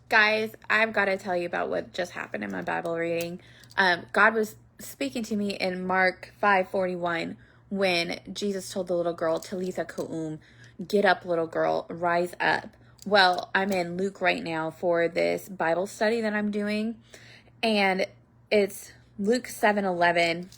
Guys, I've got to tell you about what just happened in my Bible reading. God was speaking to me in Mark 5:41 when Jesus told the little girl, Talitha Koum, get up, little girl, rise up. Well, I'm in Luke right now for this Bible study that I'm doing, and it's Luke 7:11.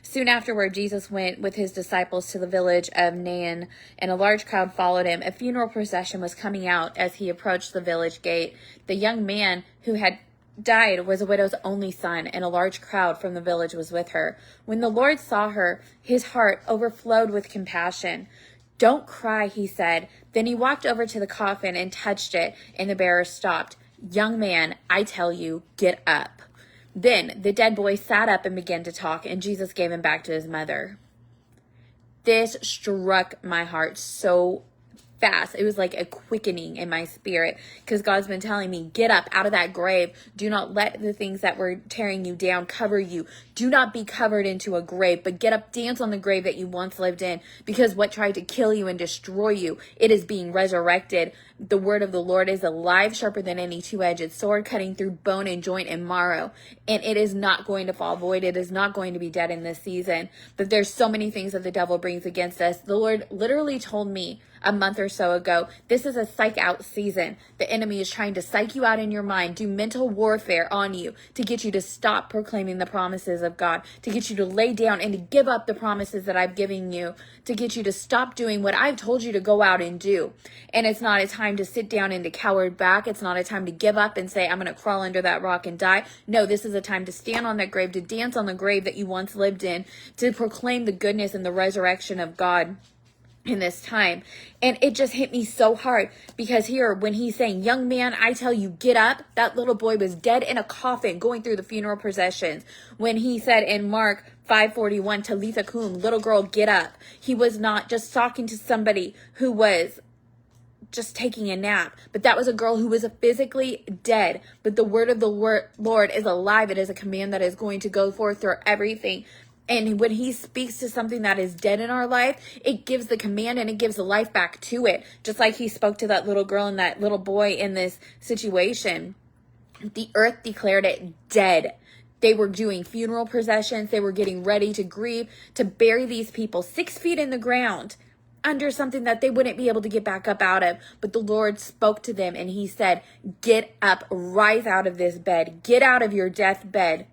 Soon afterward, Jesus went with his disciples to the village of Nain, and a large crowd followed him. A funeral procession was coming out as he approached the village gate. The young man who had died was a widow's only son, and a large crowd from the village was with her. When the Lord saw her, his heart overflowed with compassion. "Don't cry," he said. Then he walked over to the coffin and touched it, and the bearer stopped. "Young man, I tell you, get up." Then the dead boy sat up and began to talk, and Jesus gave him back to his mother. This struck my heart so fast. It was like a quickening in my spirit, because God's been telling me, get up out of that grave. Do not let the things that were tearing you down cover you. Do not be covered into a grave, but get up, dance on the grave that you once lived in, because what tried to kill you and destroy you, it is being resurrected. The word of the Lord is alive, sharper than any two-edged sword, cutting through bone and joint and marrow. And it is not going to fall void. It is not going to be dead in this season. But there's so many things that the devil brings against us. The Lord literally told me a month or so ago, this is a psych out season. The enemy is trying to psych you out in your mind, do mental warfare on you to get you to stop proclaiming the promises of God, to get you to lay down and to give up the promises that I've given you, to get you to stop doing what I've told you to go out and do. And it's not a time to sit down and to cower back. It's not a time to give up and say, I'm going to crawl under that rock and die. No, this is a time to stand on that grave, to dance on the grave that you once lived in, to proclaim the goodness and the resurrection of God in this time. And it just hit me so hard, because here, when he's saying, young man, I tell you, get up, that little boy was dead in a coffin going through the funeral processions. When he said in Mark 5:41, Talitha Koum, little girl, get up, he was not just talking to somebody who was just taking a nap, but that was a girl who was physically dead. But the word of the Lord is alive. It is a command that is going to go forth through everything. And when he speaks to something that is dead in our life, it gives the command and it gives the life back to it. Just like he spoke to that little girl and that little boy in this situation. The earth declared it dead. They were doing funeral processions. They were getting ready to grieve, to bury these people 6 feet in the ground under something that they wouldn't be able to get back up out of. But the Lord spoke to them and he said, get up, rise out of this bed, get out of your deathbed,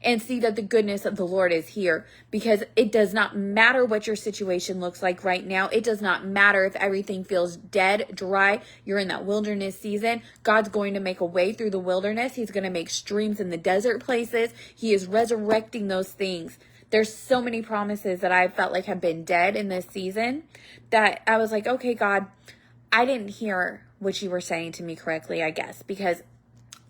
and see that the goodness of the Lord is here. Because it does not matter what your situation looks like right now. It does not matter if everything feels dead, dry. You're in that wilderness season. God's going to make a way through the wilderness. He's going to make streams in the desert places. He is resurrecting those things. There's so many promises that I felt like have been dead in this season that I was like, okay, God, I didn't hear what you were saying to me correctly, I guess, because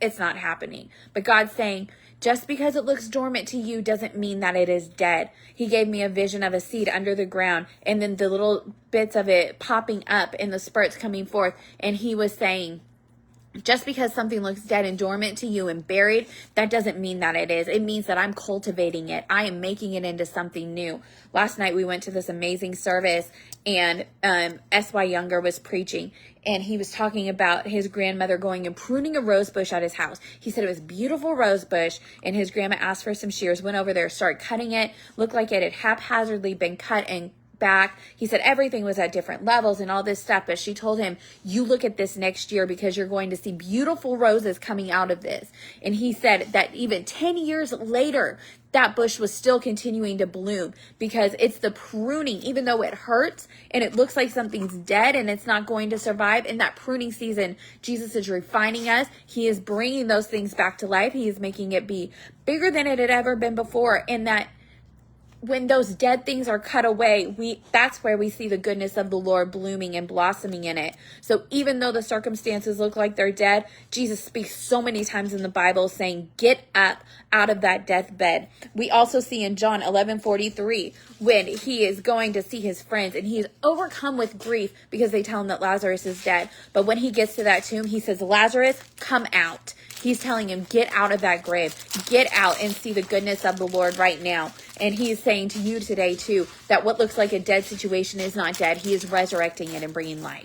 it's not happening. But God's saying, just because it looks dormant to you doesn't mean that it is dead. He gave me a vision of a seed under the ground and then the little bits of it popping up and the spurts coming forth. And he was saying, just because something looks dead and dormant to you and buried, that doesn't mean that it is. It means that I'm cultivating it. I am making it into something new. Last night we went to this amazing service and S.Y. Younger was preaching, and he was talking about his grandmother going and pruning a rose bush at his house. He said it was a beautiful rose bush, and his grandma asked for some shears, went over there, started cutting it, looked like it had haphazardly been cut and back. He said everything was at different levels and all this stuff, but she told him, you look at this next year because you're going to see beautiful roses coming out of this. And he said that even 10 years later, that bush was still continuing to bloom, because it's the pruning, even though it hurts and it looks like something's dead and it's not going to survive. In that pruning season, Jesus is refining us. He is bringing those things back to life. He is making it be bigger than it had ever been before. And that when those dead things are cut away, that's where we see the goodness of the Lord blooming and blossoming in it. So even though the circumstances look like they're dead, Jesus speaks so many times in the Bible saying, get up out of that deathbed. We also see in John 11:43, when he is going to see his friends and he is overcome with grief because they tell him that Lazarus is dead. But when he gets to that tomb, he says, Lazarus, come out. He's telling him, get out of that grave, get out and see the goodness of the Lord right now. And he's saying to you today too, that what looks like a dead situation is not dead. He is resurrecting it and bringing life.